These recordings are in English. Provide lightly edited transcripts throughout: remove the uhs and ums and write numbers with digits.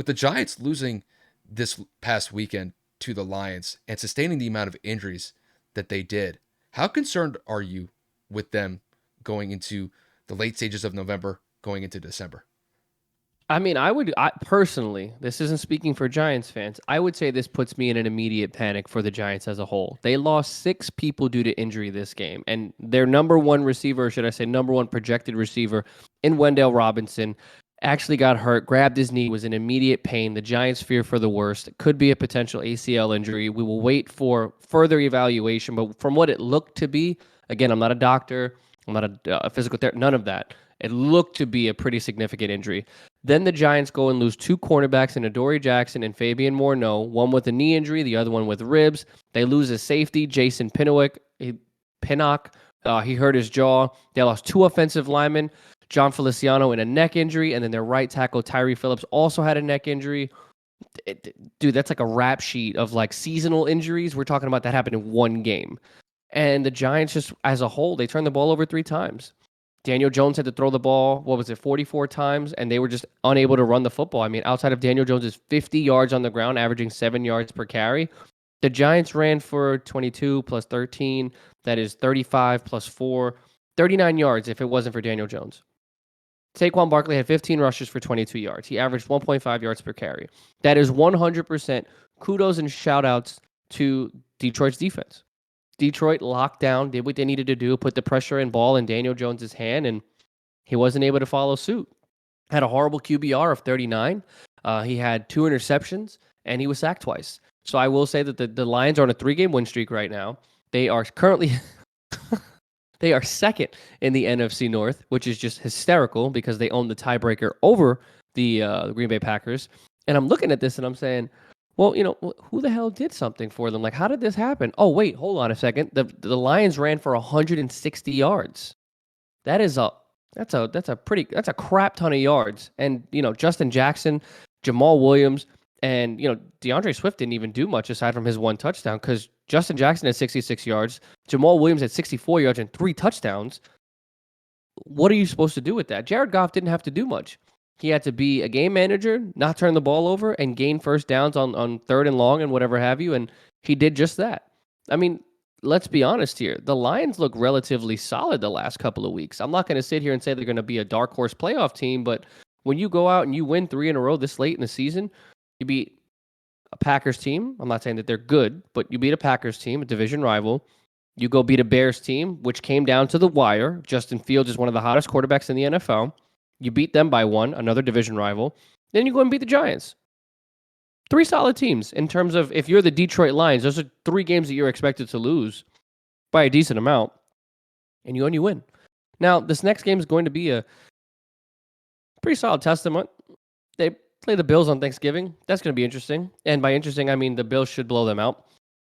With the Giants losing this past weekend to the Lions and sustaining the amount of injuries that they did, how concerned are you with them going into the late stages of November, going into December? I mean, I personally, this isn't speaking for Giants fans. I would say this puts me in an immediate panic for the Giants as a whole. They lost 6 people due to injury this game, and their number one receiver, or should I say, number one projected receiver in Wendell Robinson, actually got hurt, grabbed his knee, was in immediate pain. The Giants fear for the worst. It could be a potential ACL injury. We will wait for further evaluation, but from what it looked to be, again, I'm not a doctor, I'm not a physical therapist, none of that. It looked to be a pretty significant injury. Then the Giants go and lose 2 cornerbacks in Adoree Jackson and Fabian Morneau, one with a knee injury, the other one with ribs. They lose a safety, Jason Pinnock. He hurt his jaw. They lost 2 offensive linemen, John Feliciano in a neck injury, and then their right tackle, Tyree Phillips, also had a neck injury. Dude, that's like a rap sheet of like seasonal injuries. We're talking about that happened in one game. And the Giants just, as a whole, they turned the ball over 3 times. Daniel Jones had to throw the ball, 44 times, and they were just unable to run the football. I mean, outside of Daniel Jones's 50 yards on the ground, averaging 7 yards per carry, the Giants ran for 22 plus 13. That is 35 plus 4, 39 yards if it wasn't for Daniel Jones. Saquon Barkley had 15 rushes for 22 yards. He averaged 1.5 yards per carry. That is 100% kudos and shout outs to Detroit's defense. Detroit locked down, did what they needed to do, put the pressure and ball in Daniel Jones's hand, and he wasn't able to follow suit. Had a horrible QBR of 39. He had 2 interceptions, and he was sacked twice. So I will say that the Lions are on a 3-game win streak right now. They are currently they are second in the NFC North, which is just hysterical because they own the tiebreaker over the Green Bay Packers. And I'm looking at this and I'm saying, well, who the hell did something for them? Like, how did this happen? Oh, wait, hold on a second. The Lions ran for 160 yards. That's a crap ton of yards. And Justin Jackson, Jamal Williams, and DeAndre Swift didn't even do much aside from his 1 touchdown because Justin Jackson had 66 yards, Jamal Williams had 64 yards and 3 touchdowns. What are you supposed to do with that? Jared Goff didn't have to do much. He had to be a game manager, not turn the ball over, and gain first downs on 3rd and long and whatever have you, and he did just that. I mean, let's be honest here. The Lions look relatively solid the last couple of weeks. I'm not going to sit here and say they're going to be a dark horse playoff team, but when you go out and you win 3 in a row this late in the season, you beat a Packers team. I'm not saying that they're good, but you beat a Packers team, a division rival. You go beat a Bears team, which came down to the wire. Justin Fields is one of the hottest quarterbacks in the NFL. You beat them by 1, another division rival. Then you go and beat the Giants. 3 solid teams in terms of if you're the Detroit Lions, those are 3 games that you're expected to lose by a decent amount, and you win. Now, this next game is going to be a pretty solid testament. They play the Bills on Thanksgiving. That's going to be interesting. And by interesting, I mean the Bills should blow them out.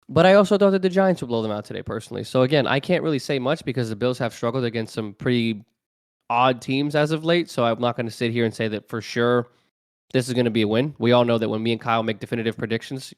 But I also thought that the Giants would blow them out today, personally. So again, I can't really say much because the Bills have struggled against some pretty odd teams as of late. So I'm not going to sit here and say that for sure this is going to be a win. We all know that when me and Kyle make definitive predictions,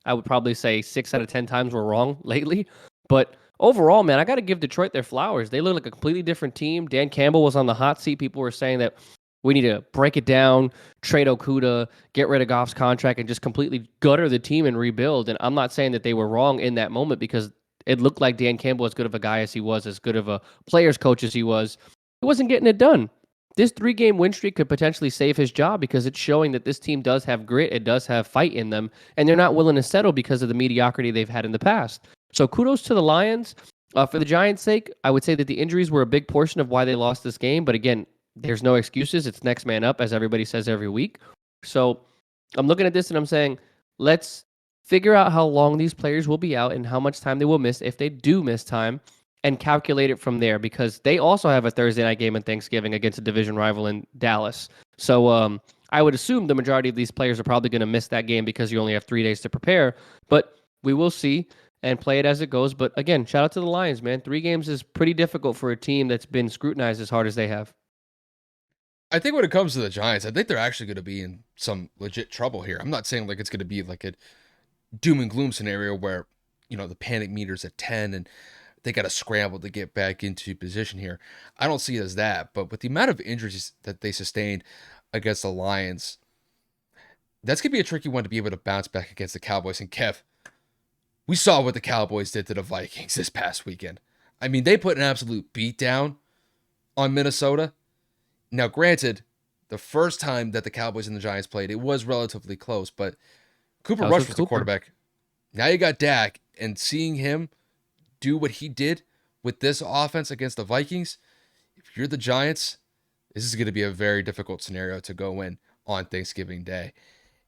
I would probably say 6 out of 10 times we're wrong lately. But overall, man, I got to give Detroit their flowers. They look like a completely different team. Dan Campbell was on the hot seat. People were saying that we need to break it down, trade Okuda, get rid of Goff's contract, and just completely gutter the team and rebuild. And I'm not saying that they were wrong in that moment because it looked like Dan Campbell, as good of a guy as he was, as good of a player's coach as he was, he wasn't getting it done. This 3-game win streak could potentially save his job because it's showing that this team does have grit, it does have fight in them, and they're not willing to settle because of the mediocrity they've had in the past. So kudos to the Lions. For the Giants' sake, I would say that the injuries were a big portion of why they lost this game. But again, there's no excuses. It's next man up, as everybody says every week. So I'm looking at this and I'm saying, let's figure out how long these players will be out and how much time they will miss if they do miss time and calculate it from there because they also have a Thursday night game on Thanksgiving against a division rival in Dallas. So I would assume the majority of these players are probably going to miss that game because you only have 3 days to prepare. But we will see and play it as it goes. But again, shout out to the Lions, man. 3 games is pretty difficult for a team that's been scrutinized as hard as they have. I think when it comes to the Giants, I think they're actually going to be in some legit trouble here. I'm not saying like it's going to be like a doom and gloom scenario where, the panic meter's at 10 and they got to scramble to get back into position here. I don't see it as that, but with the amount of injuries that they sustained against the Lions, that's going to be a tricky one to be able to bounce back against the Cowboys. And Kev, we saw what the Cowboys did to the Vikings this past weekend. I mean, they put an absolute beat down on Minnesota. Now, granted, the first time that the Cowboys and the Giants played, it was relatively close, but Cooper Rush was the quarterback. Now you got Dak, and seeing him do what he did with this offense against the Vikings, if you're the Giants, this is going to be a very difficult scenario to go in on Thanksgiving Day.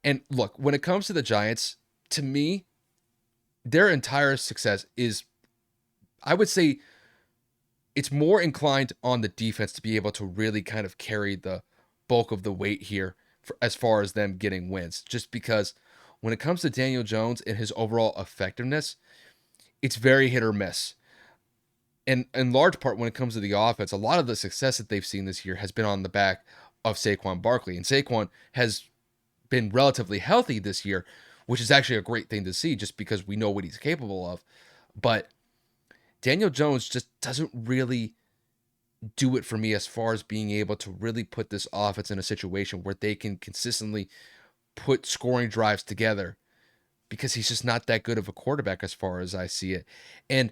And look, when it comes to the Giants, to me, their entire success is, I would say, it's more inclined on the defense to be able to really kind of carry the bulk of the weight here as far as them getting wins. Just because when it comes to Daniel Jones and his overall effectiveness, it's very hit or miss. And in large part, when it comes to the offense, a lot of the success that they've seen this year has been on the back of Saquon Barkley. And Saquon has been relatively healthy this year, which is actually a great thing to see just because we know what he's capable of. But Daniel Jones just doesn't really do it for me as far as being able to really put this offense in a situation where they can consistently put scoring drives together, because he's just not that good of a quarterback as far as I see it. And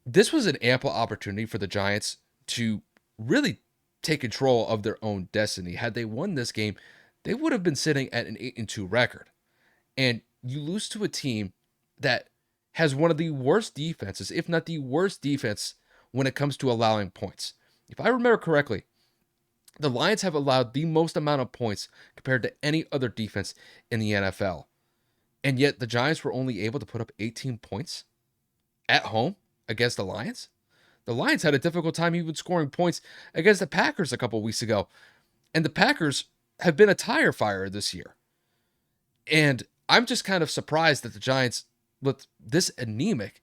this was an ample opportunity for the Giants to really take control of their own destiny. Had they won this game, they would have been sitting at an 8-2 record. And you lose to a team that has one of the worst defenses, if not the worst defense, when it comes to allowing points. If I remember correctly, the Lions have allowed the most amount of points compared to any other defense in the NFL. And yet the Giants were only able to put up 18 points at home against the Lions. The Lions had a difficult time even scoring points against the Packers a couple weeks ago. And the Packers have been a tire fire this year. And I'm just kind of surprised that the Giants looked this anemic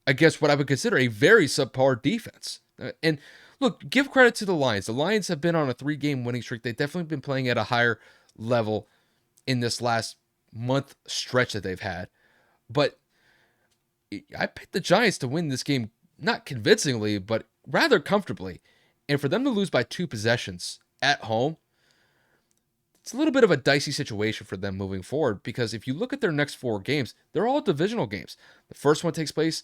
against what I would consider a very subpar defense. And look, give credit to the Lions. The Lions have been on a 3-game winning streak. They've definitely been playing at a higher level in this last month stretch that they've had. But I picked the Giants to win this game, not convincingly, but rather comfortably. And for them to lose by 2 possessions at home, it's a little bit of a dicey situation for them moving forward, because if you look at their next 4 games, they're all divisional games. The first one takes place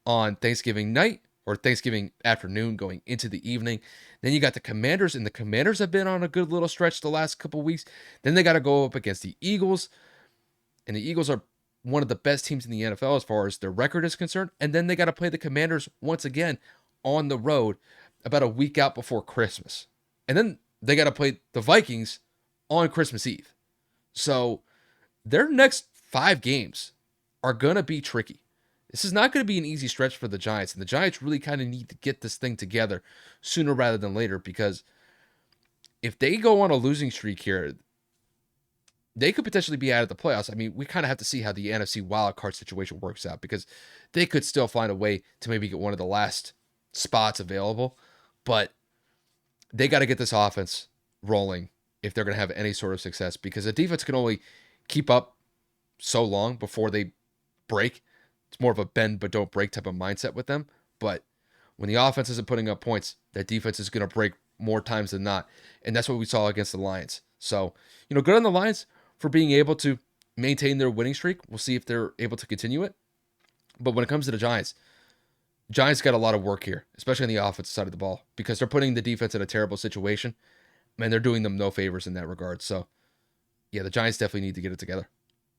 on Thanksgiving night or Thanksgiving afternoon going into the evening. Then you got the Commanders, and the Commanders have been on a good little stretch the last couple weeks. Then they got to go up against the Eagles, and the Eagles are one of the best teams in the NFL as far as their record is concerned. And then they got to play the Commanders once again on the road about a week out before Christmas. And then they got to play the Vikings on Christmas Eve. So their next 5 games are going to be tricky. This is not going to be an easy stretch for the Giants. And the Giants really kind of need to get this thing together sooner rather than later, because if they go on a losing streak here, they could potentially be out of the playoffs. I mean, we kind of have to see how the NFC wildcard situation works out, because they could still find a way to maybe get one of the last spots available. But they got to get this offense rolling if they're going to have any sort of success, because the defense can only keep up so long before they break. It's more of a bend but don't break type of mindset with them. But when the offense isn't putting up points, that defense is going to break more times than not. And that's what we saw against the Lions. So, good on the Lions for being able to maintain their winning streak. We'll see if they're able to continue it. But when it comes to the Giants got a lot of work here, especially on the offensive side of the ball, because they're putting the defense in a terrible situation, and they're doing them no favors in that regard. So, yeah, the Giants definitely need to get it together.